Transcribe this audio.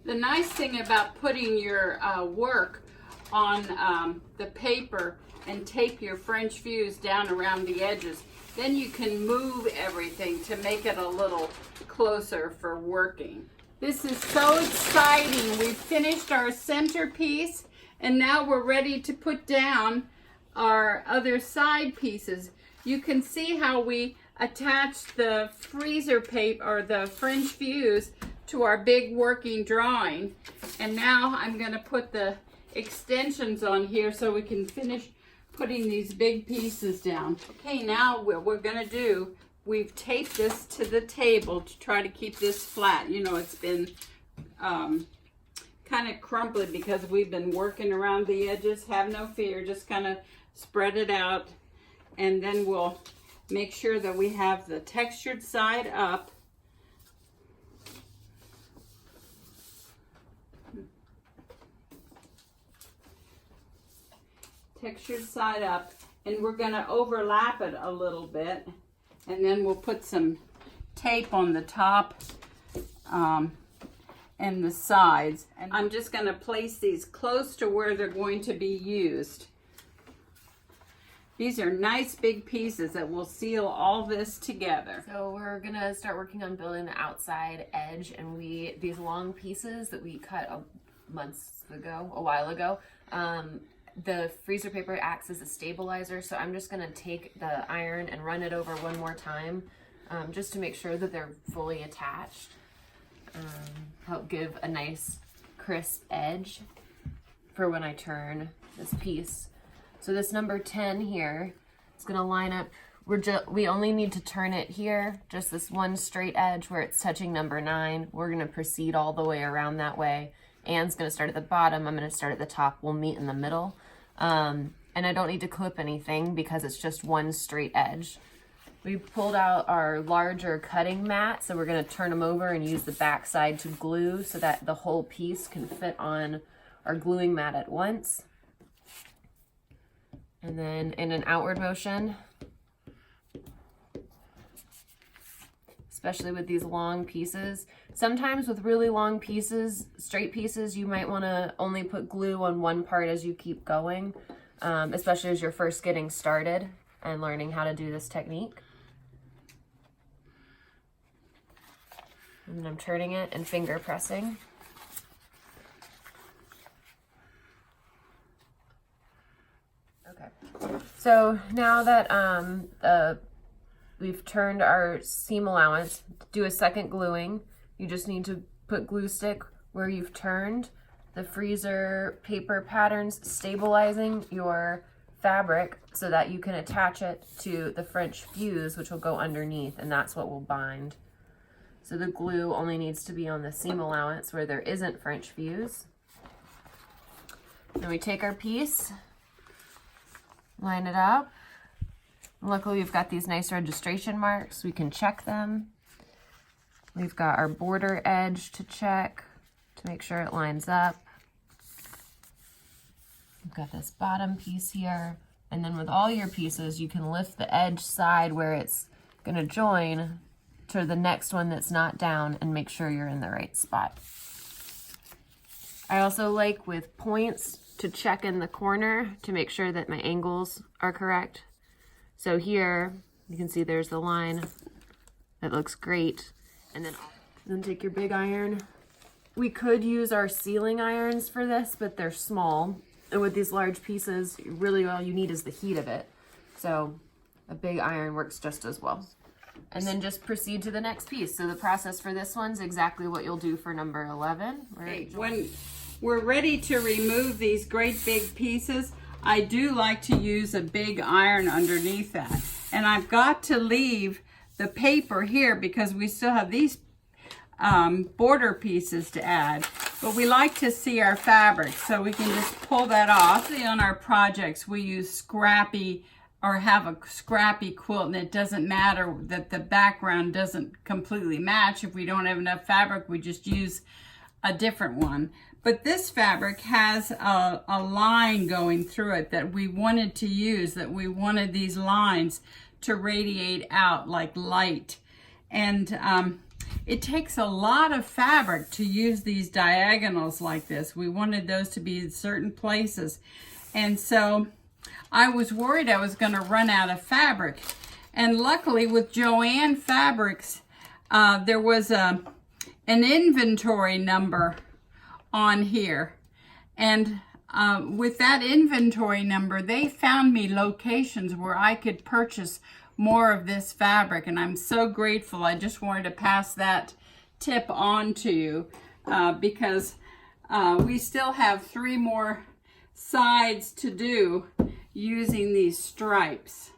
The nice thing about putting your work on the paper and tape your French views down around the edges, then you can move everything to make it a little closer for working. This is so exciting. We've finished our centerpiece and now we're ready to put down our other side pieces. You can see how we attached the freezer paper or the French views to our big working drawing, and now I'm going to put the extensions on here so we can finish putting these big pieces down. Okay, now what we're going to do, we've taped this to the table to try to keep this flat. You know, it's been kind of crumply because we've been working around the edges. Have no fear, just kind of spread it out, and then we'll make sure that we have the textured side up. Textured side up, and we're going to overlap it a little bit, and then we'll put some tape on the top and the sides, and I'm just going to place these close to where they're going to be used. These are nice big pieces that will seal all this together. So we're gonna start working on building the outside edge, and these long pieces that we cut a while ago, the freezer paper acts as a stabilizer, so I'm just gonna take the iron and run it over one more time, just to make sure that they're fully attached. Help give a nice crisp edge for when I turn this piece. So this number 10 here, it's gonna line up. We only need to turn it here, just this one straight edge where it's touching number 9. We're gonna proceed all the way around that way. Anne's gonna start at the bottom, I'm gonna start at the top. We'll meet in the middle. And I don't need to clip anything because it's just one straight edge. We pulled out our larger cutting mat, so we're gonna turn them over and use the back side to glue so that the whole piece can fit on our gluing mat at once. And then in an outward motion, especially with these long pieces. Sometimes with really long pieces, straight pieces, you might want to only put glue on one part as you keep going, especially as you're first getting started and learning how to do this technique. And I'm turning it and finger pressing. Okay, so now that we've turned our seam allowance, to do a second gluing, you just need to put glue stick where you've turned the freezer paper patterns, stabilizing your fabric so that you can attach it to the French fuse, which will go underneath, and that's what will bind. So the glue only needs to be on the seam allowance where there isn't French fuse. Then we take our piece, line it up. Luckily, we've got these nice registration marks. We can check them. We've got our border edge to check to make sure it lines up. We've got this bottom piece here. And then with all your pieces, you can lift the edge side where it's going to join to the next one that's not down and make sure you're in the right spot. I also like with points to check in the corner to make sure that my angles are correct. So here, you can see there's the line. That looks great. And then take your big iron. We could use our sealing irons for this, but they're small. And with these large pieces, really all you need is the heat of it. So a big iron works just as well. And then just proceed to the next piece. So the process for this one's exactly what you'll do for number 11. Okay, when we're ready to remove these great big pieces, I do like to use a big iron underneath that. And I've got to leave the paper here because we still have these border pieces to add. But we like to see our fabric, so we can just pull that off. On our projects, we use scrappy or have a scrappy quilt, and it doesn't matter that the background doesn't completely match. If we don't have enough fabric, we just use a different one. But this fabric has a line going through it that we wanted to use, that we wanted these lines to radiate out like light. And it takes a lot of fabric to use these diagonals like this. We wanted those to be in certain places. And so I was worried I was going to run out of fabric. And luckily with Joann Fabrics, there was an inventory number on here. And with that inventory number, they found me locations where I could purchase more of this fabric, and I'm so grateful. I just wanted to pass that tip on to you because we still have 3 more sides to do using these stripes.